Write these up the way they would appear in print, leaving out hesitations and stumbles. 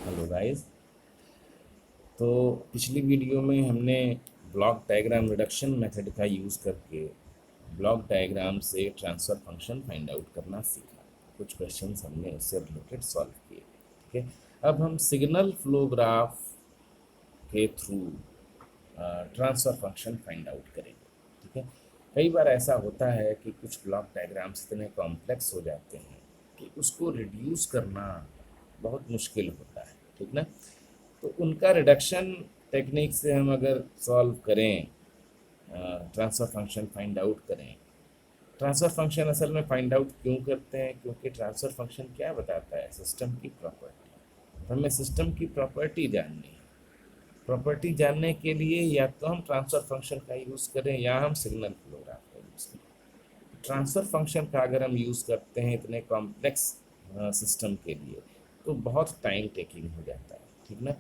Hello guys. तो पिछली video में हमने ब्लॉक डायग्राम रिडक्शन मेथड का यूज़ करके ब्लॉक डायग्राम से ट्रांसफ़र फंक्शन फाइंड आउट करना सीखा। कुछ क्वेश्चंस हमने उससे रिलेटेड सॉल्व किए। ठीक है, अब हम सिग्नल फ्लो ग्राफ के through transfer function find out करेंगे। ठीक है, कई बार ऐसा होता है कि कुछ ब्लॉक डायग्राम्स इतने कॉम्प्लेक्स हो जाते हैं कि उसको रिड्यूस करना बहुत मुश्किल होता है। ठीक ना, तो उनका रिडक्शन टेक्निक से हम अगर सॉल्व करें, ट्रांसफ़र फंक्शन फाइंड आउट करें। ट्रांसफ़र फंक्शन असल में फाइंड आउट क्यों करते हैं? क्योंकि ट्रांसफ़र फंक्शन क्या बताता है? सिस्टम की प्रॉपर्टी। हमें सिस्टम की प्रॉपर्टी जाननी है। प्रॉपर्टी जानने के लिए या तो हम ट्रांसफ़र फंक्शन का यूज़ करें या हम सिग्नल फ्लो ग्राफ का यूज़ करें। ट्रांसफ़र फंक्शन का अगर हम यूज़ करते हैं इतने कॉम्प्लेक्स सिस्टम के लिए तो बहुत टाइम टेकिंग हो जाता है। ठीक ना,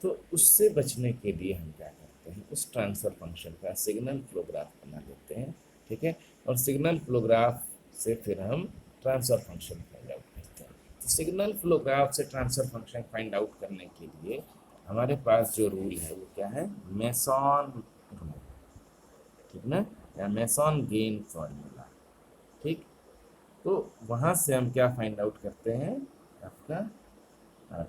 तो उससे बचने के लिए हम क्या करते हैं, उस ट्रांसफ़र फंक्शन का सिग्नल फ्लो ग्राफ बना लेते हैं। ठीक है, और सिग्नल फ्लो ग्राफ से फिर हम ट्रांसफ़र फंक्शन फाइंड आउट करते हैं। तो सिग्नल फ्लो ग्राफ से ट्रांसफ़र फंक्शन फाइंड आउट करने के लिए हमारे पास जो रूल है वो क्या है? Meson rule. ठीक ना, या मेसॉन गेन फॉर्मूला। ठीक, तो वहाँ से हम क्या फाइंड आउट करते हैं? आपका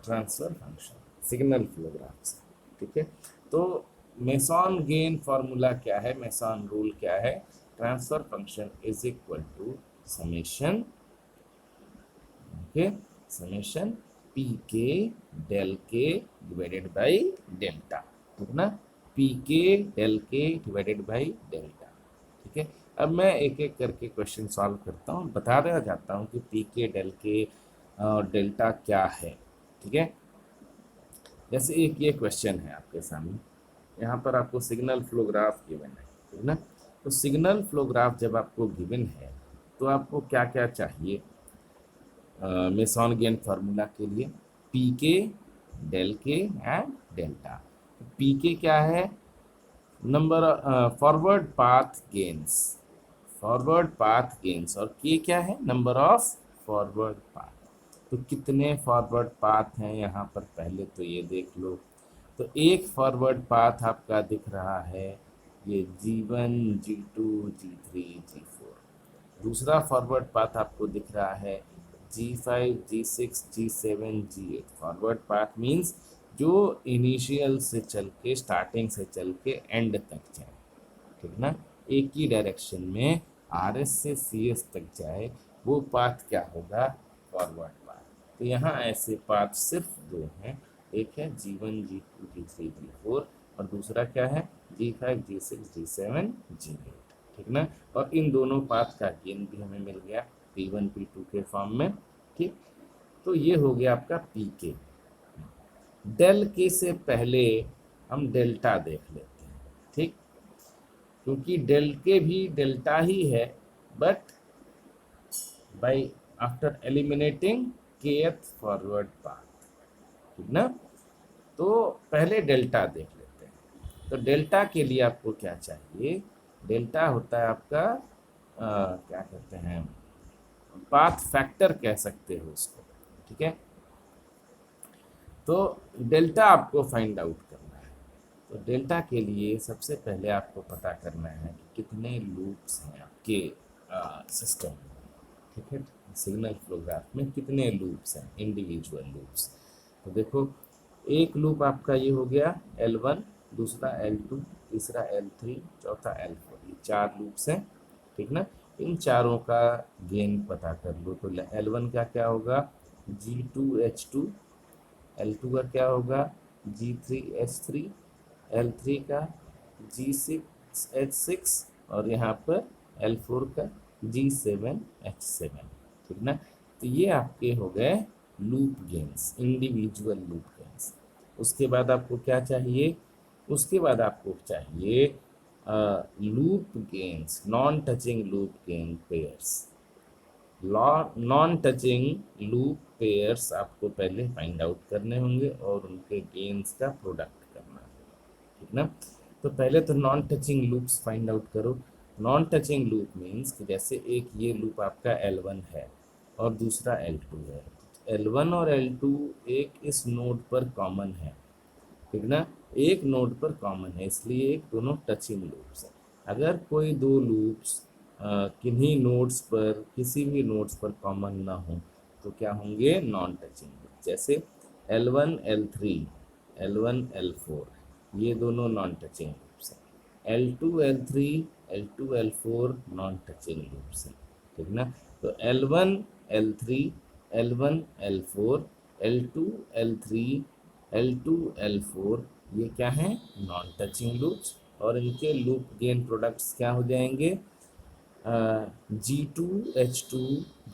transfer function signal flow graph से। ठीक है, तो मेसॉन गेन फॉर्मूला क्या है? मेसॉन रूल क्या है? Transfer function is equal to summation, okay, summation P K del K divided by delta. ठीक ना, P K del K divided by delta. ठीक है, अब मैं एक एक करके क्वेश्चन सॉल्व करता हूँ, बता रहा जाता हूँ कि पी के डेल के और डेल्टा क्या है। ठीक है, जैसे एक ये क्वेश्चन है आपके सामने, यहाँ पर आपको सिग्नल फ्लो ग्राफ गिवन है। ठीक ना, तो सिग्नल फ्लो ग्राफ जब आपको गिवन है तो आपको क्या क्या चाहिए? मेसॉन गेन फार्मूला के लिए पी के डेल के एंड डेल्टा। पी के क्या है? Number forward path gains, forward path gains, और के क्या है? Number of forward path. तो कितने फॉरवर्ड पाथ हैं यहाँ पर पहले तो ये देख लो। तो एक फॉरवर्ड पाथ आपका दिख रहा है ये G1 G2 G3 G4। दूसरा फॉरवर्ड पाथ आपको दिख रहा है G5 G6 G7 G8। Forward path means जो इनिशियल से चल के, स्टार्टिंग से चल के एंड तक जाए। ठीक ना, एक ही डायरेक्शन में RS से CS तक जाए, वो पाथ क्या होगा? Forward path. तो यहाँ ऐसे पाथ सिर्फ दो हैं, एक है G1 G2 G3 G4 और दूसरा क्या है? G5 G6 G7 G8। ठीक ना, और इन दोनों पाथ का गेन भी हमें मिल गया P1 P2 के फॉर्म में। ठीक, तो ये हो गया आपका पी के। डेल के से पहले हम डेल्टा देख लेते हैं। ठीक, क्योंकि डेल के भी डेल्टा ही है, but by after eliminating kth forward path. ठीक ना, तो पहले डेल्टा देख लेते हैं। तो डेल्टा के लिए आपको क्या चाहिए? डेल्टा होता है आपका क्या कहते हैं, पाथ फैक्टर कह सकते हो उसको। ठीक है, तो डेल्टा आपको फाइंड आउट करना है। तो डेल्टा के लिए सबसे पहले आपको पता करना है कि कितने लूप्स हैं आपके सिस्टम में। ठीक है, सिग्नल फ्लो ग्राफ में कितने लूप्स हैं, इंडिविजुअल लूप्स। तो देखो, एक लूप आपका ये हो गया L1, दूसरा L2, तीसरा L3, चौथा L4, ये चार लूप्स हैं। ठीक ना, इन चारों का गेन पता कर लो। तो L1 का क्या होगा? G2H2। L2 का क्या होगा? G3H3। L3 का G6H6 और यहाँ पर L4 का G7H7। ठीक ना, तो ये आपके हो गए loop gains, individual loop gains. उसके बाद आपको क्या चाहिए? उसके बाद आपको चाहिए loop gains, non touching loop gain pairs. Non touching loop pairs आपको पहले फाइंड आउट करने होंगे और उनके गेन्स का प्रोडक्ट करना होगा। ठीक ना, तो पहले तो non touching loops find out करो। नॉन टचिंग लूप मीन्स कि जैसे एक ये लूप आपका L1 है और दूसरा L2 है। L1 और L2 एक इस नोड पर कॉमन है, ठीक ना, एक नोड पर कॉमन है, इसलिए एक दोनों टचिंग लूप्स है। अगर कोई दो लूप्स किन्हीं नोड्स पर, किसी भी नोड्स पर कॉमन ना हो तो क्या होंगे, नॉन टचिंग लूप। जैसे L1 L3, L1 L4 ये दोनों नॉन टचिंग लूप्स हैं। L2 L3, L2 L4 non touching loops हैं, ठीक ना। तो L1 L3, L1 L4, L2 L3, L2 L4 ये क्या है, नॉन टचिंग लूप्स। और इनके लूप गेन प्रोडक्ट्स क्या हो जाएंगे, G2H2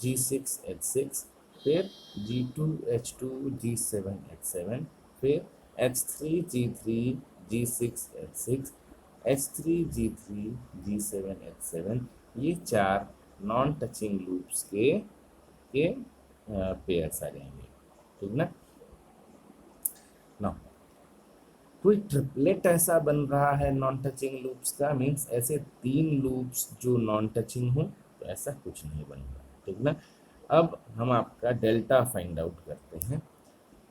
G6H6, फिर G2H2 G7H7, फिर H3G3 G6H6, H3G3 G7H7, ये चार नॉन टचिंग लूप्स के पेयर्स आ जाएंगे, ठीक ना। ना कोई ट्रिपलेट ऐसा बन रहा है नॉन टचिंग लूप्स का, मीन्स ऐसे तीन लूप्स जो नॉन टचिंग हो, तो ऐसा कुछ नहीं बन रहा, ठीक ना। अब हम आपका डेल्टा फाइंड आउट करते हैं।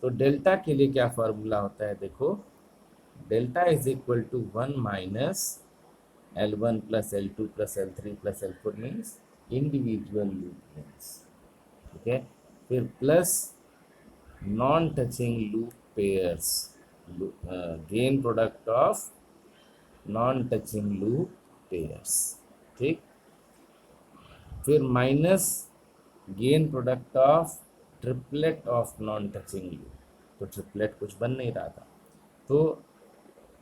तो डेल्टा के लिए क्या फॉर्मूला होता है, देखो, delta is equal to 1 minus L1 plus L2 plus L3 plus L4 means individual loop means, ठीक है, फिर plus non touching loop pairs, gain product of non touching loop pairs, ठीक, फिर minus gain product of triplet of non touching loop. तो triplet कुछ बन नहीं रहा था, तो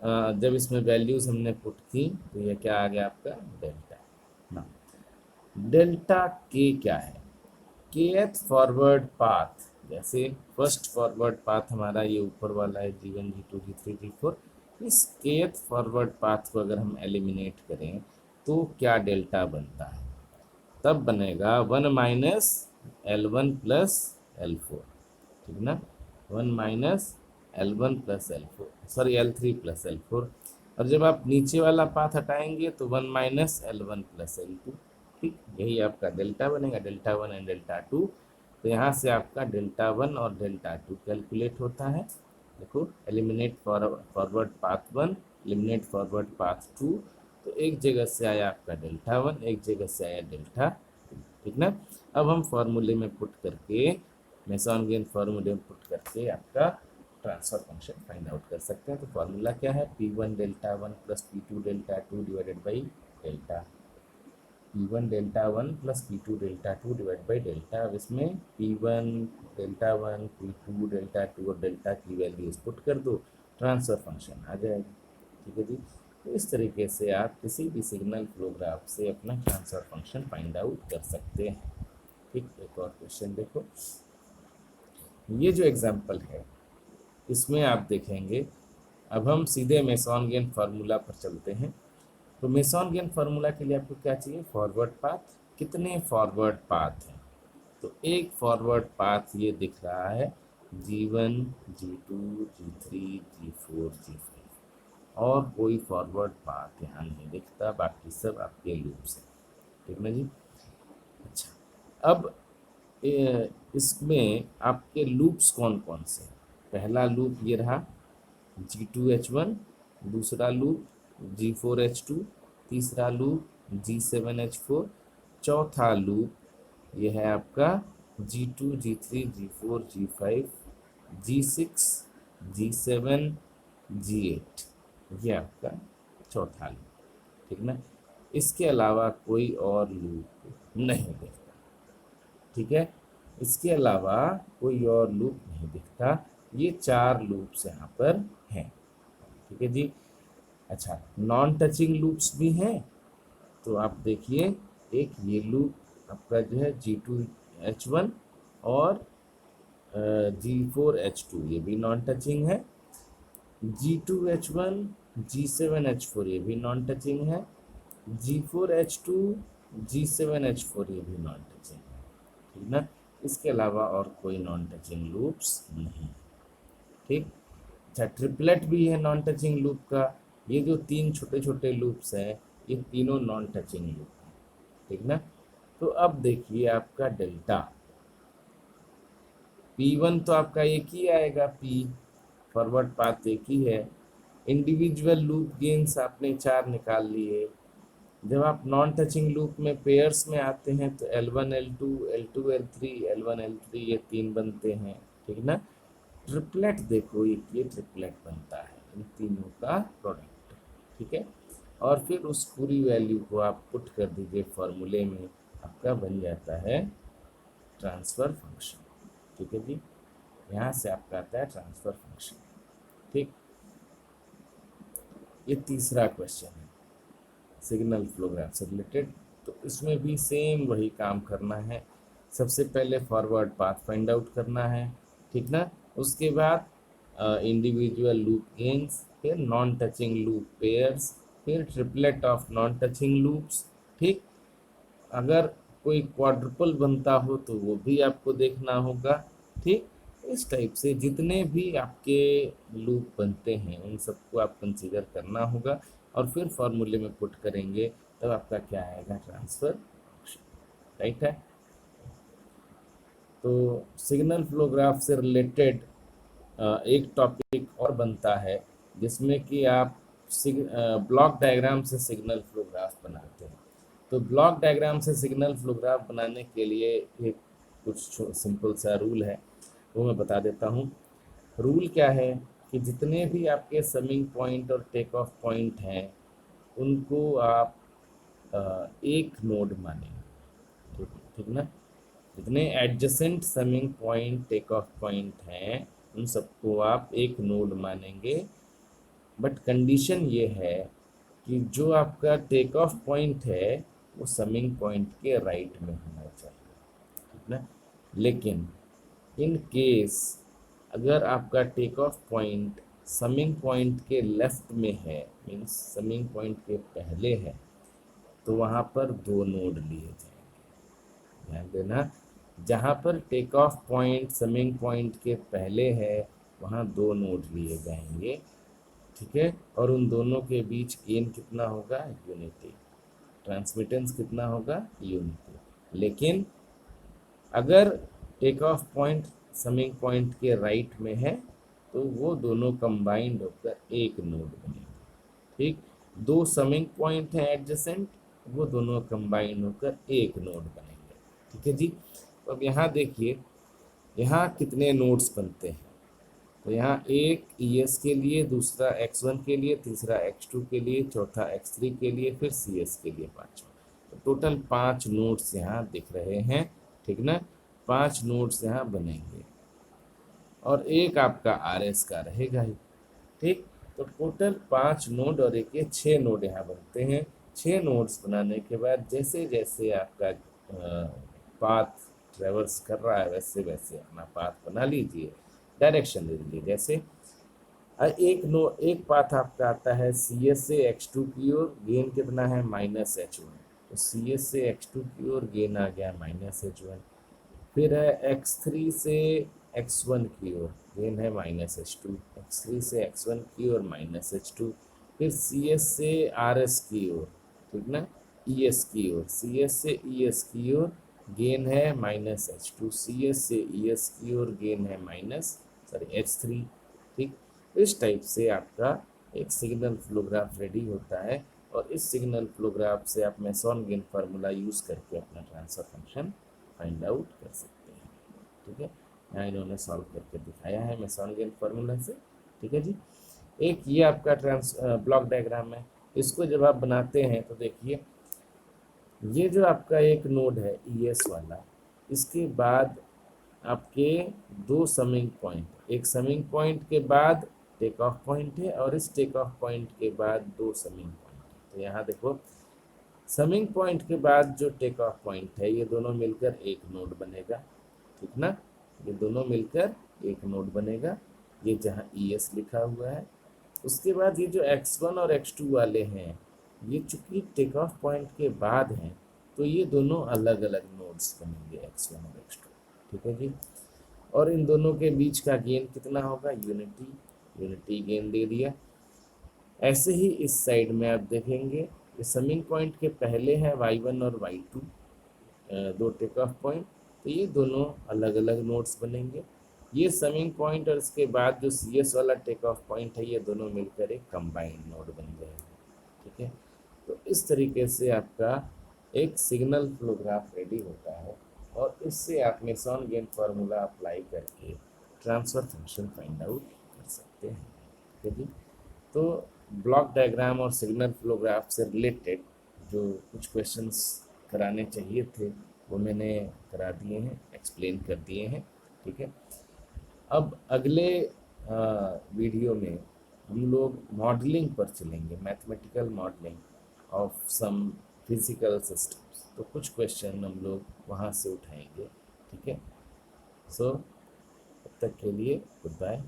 जब इसमें वैल्यूज हमने पुट की तो ये क्या आ गया आपका, डेल्टा ना। डेल्टा के क्या है, kth फॉरवर्ड पाथ, जैसे फर्स्ट फॉरवर्ड पाथ हमारा ये ऊपर वाला है G1 G2 G3 G4, इस kth फॉरवर्ड पाथ को अगर हम एलिमिनेट करें तो क्या डेल्टा बनता है, तब बनेगा 1 माइनस L1 प्लस L4, ठीक ना, 1 minus L1 plus L4, sorry L3 plus L4। और जब आप नीचे वाला पाथ हटाएंगे तो 1 माइनस L1 प्लस L2, ठीक, यही आपका डेल्टा बनेगा, डेल्टा 1 एंड डेल्टा 2। तो यहाँ से आपका डेल्टा 1 और डेल्टा 2 कैलकुलेट होता है। देखो, eliminate forward path 1, eliminate forward path 2, तो एक जगह से आया आपका डेल्टा 1, एक जगह से आया डेल्टा 2, ठीक ना। अब हम फॉर्मूले में पुट करके, मेसन गेन फॉर्मूले में पुट करके आपका ट्रांसफर फंक्शन फाइंड आउट कर सकते हैं। तो फॉर्मूला क्या है, P1 delta 1 plus P2 delta 2 divided by delta, P1 delta 1 plus P2 delta 2 divide by delta. अब इसमें P1 डेल्टा 1, P2 डेल्टा 2 और डेल्टा की वैल्यूज पुट कर दो, ट्रांसफर फंक्शन आ जाएगा, ठीक है जी। तो इस तरीके से आप किसी भी सिग्नल फ्लो ग्राफ से अपना ट्रांसफर फंक्शन फाइंड आउट कर सकते हैं, ठीक। एक और क्वेश्चन देखो, ये जो एग्जाम्पल है इसमें आप देखेंगे, अब हम सीधे मेसन गेन फार्मूला पर चलते हैं। तो मेसन गेन फार्मूला के लिए आपको क्या चाहिए, फॉरवर्ड पाथ, कितने फॉरवर्ड पाथ हैं, तो एक फॉरवर्ड पाथ ये दिख रहा है G1 G2 G3 G4 G5, और कोई फॉरवर्ड पाथ यहाँ नहीं दिखता, बाकी सब आपके लूप्स हैं, ठीक ना जी। अच्छा, अब इसमें आपके लूप्स कौन कौन से हैं, पहला लूप ये रहा G2H1, दूसरा लूप G4H2, तीसरा लूप G7H4, चौथा लूप ये है आपका G2 G3 G4 G5 G6 G7 G8, ये आपका चौथा लूप, ठीक ना। इसके अलावा कोई और लूप नहीं दिखता, ठीक है, इसके अलावा कोई और लूप नहीं दिखता, ये चार लूप्स यहाँ पर हैं, ठीक है जी। अच्छा, नॉन टचिंग लूप्स भी हैं, तो आप देखिए, एक ये लूप आपका जो है G2H1 और G4H2 ये भी नॉन टचिंग है, G2H1 G7H4 ये भी नॉन टचिंग है, G4H2 G7H4 ये भी नॉन टचिंग है, ठीक ना। इसके अलावा और कोई नॉन टचिंग लूप्स नहीं, ठीक। अच्छा, ट्रिपलेट भी है नॉन टचिंग लूप का, ये जो तीन छोटे छोटे लूप्स हैं ये तीनों नॉन टचिंग लूप हैं, ठीक ना। तो अब देखिए आपका डेल्टा P1 तो आपका एक ही आएगा, P फॉरवर्ड पाथ एक ही है। इंडिविजुअल लूप गेन्स आपने 4 निकाल लिए। जब आप नॉन टचिंग लूप में पेयर्स में आते हैं तो L1 L2 L2 L3 L1 L3 ये 3 बनते हैं, ठीक ना। ट्रिपलेट देखो, ये ट्रिपलेट बनता है इन तीनों का प्रोडक्ट, ठीक है। और फिर उस पूरी वैल्यू को आप पुट कर दीजिए फॉर्मूले में, आपका बन जाता है ट्रांसफर फंक्शन, ठीक है जी। यहाँ से आपका आता है ट्रांसफर फंक्शन, ठीक। ये तीसरा क्वेश्चन है सिग्नल फ्लो ग्राफ से रिलेटेड। तो इसमें भी सेम वही काम करना है। सबसे पहले फॉरवर्ड पाथ फाइंड आउट करना है, ठीक ना। उसके बाद इंडिविजुअल लूप गेन्स, फिर नॉन टचिंग लूप पेयर्स, फिर triplet of non touching loops, ठीक। अगर कोई क्वाड्रुपल बनता हो तो वो भी आपको देखना होगा, ठीक। इस टाइप से जितने भी आपके लूप बनते हैं उन सबको आप कंसीडर करना होगा और फिर फॉर्मूले में पुट करेंगे, तब आपका क्या आएगा, ट्रांसफर फंक्शन, राइट है। तो सिग्नल फ्लो ग्राफ से रिलेटेड एक टॉपिक और बनता है जिसमें कि आप ब्लॉक डायग्राम से सिग्नल फ्लो ग्राफ बनाते हैं। तो ब्लॉक डायग्राम से सिग्नल फ्लो ग्राफ बनाने के लिए एक कुछ सिंपल सा रूल है, वो मैं बता देता हूँ। रूल क्या है कि जितने भी आपके समिंग पॉइंट और टेक ऑफ पॉइंट हैं उनको आप एक नोड मानेंगे, ठीक ठीक ना। जितने adjacent summing point take off point हैं उन सबको आप एक नोड मानेंगे। बट कंडीशन ये है कि जो आपका टेक ऑफ पॉइंट है वो समिंग पॉइंट के राइट में होना चाहिए, ठीक ना। लेकिन इन केस अगर आपका take off point summing point के लेफ्ट में है, मीन्स समिंग पॉइंट के पहले है, तो वहाँ पर 2 नोड लिए जाएंगे। ध्यान देना, जहाँ पर take off point summing point के पहले है वहाँ 2 नोड लिए जाएंगे, ठीक है। और उन दोनों के बीच गेन कितना होगा, यूनिटी। ट्रांसमिटेंस कितना होगा, यूनिटी। लेकिन अगर take off point summing point के राइट में है तो वो दोनों कंबाइंड होकर एक नोड बनेंगे, ठीक। 2 समिंग पॉइंट हैं एडजेसेंट, वो दोनों कंबाइंड होकर एक नोड बनेंगे, ठीक है जी। तो अब यहाँ देखिए, यहाँ कितने नोड्स बनते हैं। तो यहाँ एक ES के लिए, दूसरा X1 के लिए, तीसरा X2 के लिए, चौथा X3 के लिए, फिर CS के लिए पाँचवा। तो टोटल 5 नोड्स यहाँ दिख रहे हैं, ठीक ना। 5 नोड्स यहाँ बनेंगे और एक आपका RS का रहेगा ही, ठीक। तो टोटल 5 नोड और एक ये 6 नोड यहाँ बनते हैं। 6 नोड्स बनाने के बाद जैसे जैसे आपका पाथ ट्रेवर्स कर रहा है वैसे वैसे अपना पाथ बना लीजिए, डायरेक्शन दे दीजिए। जैसे एक पाथ आपका आता है CS से X2 की ओर, गेन कितना है, -H1। तो CS से X2 की ओर गेन आ गया -H1। फिर है X3 से X1 की ओर, गेन है -H2। X3 से X1 की ओर -H2। फिर CS से RS की ओर, ठीक ना, ES की ओर, CS से ES की ओर गेन है -H2। CS से ES की ओर गेन है H3, ठीक। इस टाइप से आपका एक सिग्नल फ्लो ग्राफ रेडी होता है और इस सिग्नल फ्लो ग्राफ से आप मेसन गेन फार्मूला यूज़ करके अपना ट्रांसफर फंक्शन फाइंड आउट कर सकते हैं, ठीक है। यहाँ इन्होंने सॉल्व करके दिखाया है मेसन गेन फार्मूला से, ठीक है जी। एक ये आपका ब्लॉक डायग्राम है। इसको जब आप बनाते हैं तो देखिए, ये जो आपका एक नोड है ES वाला, इसके बाद आपके 2 समिंग पॉइंट, एक समिंग पॉइंट के बाद टेक ऑफ पॉइंट है और इस टेक ऑफ पॉइंट के बाद 2 समिंग पॉइंट है। तो यहाँ देखो, समिंग पॉइंट के बाद जो टेक ऑफ पॉइंट है ये दोनों मिलकर एक नोड बनेगा, ठीक ना। ये दोनों मिलकर एक नोड बनेगा, ये जहाँ ES लिखा हुआ है। उसके बाद ये जो X1 और X2 वाले हैं, ये चूंकि टेक ऑफ पॉइंट के बाद हैं तो ये दोनों अलग अलग नोड्स बनेंगे, X1 और X2, ठीक है जी। और इन दोनों के बीच का गेन कितना होगा, यूनिटी गेन दे दिया। ऐसे ही इस साइड में आप देखेंगे, ये समिंग पॉइंट के पहले है Y1 और Y2, 2 टेक ऑफ पॉइंट, तो ये दोनों अलग अलग नोड्स बनेंगे। ये समिंग पॉइंट और इसके बाद जो सी एस वाला टेक ऑफ पॉइंट है, ये दोनों मिलकर एक कंबाइंड नोड बन जाएगा। ठीक है, तो इस तरीके से आपका एक सिग्नल फ्लो ग्राफ रेडी होता है, और इससे आप मेसन गेन फार्मूला अप्लाई करके ट्रांसफर फंक्शन फाइंड आउट कर सकते हैं। ठीक है जी। तो ब्लॉक डायग्राम और सिग्नल फ्लो ग्राफ से रिलेटेड जो कुछ क्वेश्चंस कराने चाहिए थे वो मैंने करा दिए हैं, एक्सप्लेन कर दिए हैं। ठीक है, अब अगले वीडियो में हम लोग मॉडलिंग पर चलेंगे, mathematical modelling of some physical systems. तो कुछ क्वेश्चन हम लोग वहाँ से उठाएंगे। ठीक है, सो तब तक के लिए गुड बाय।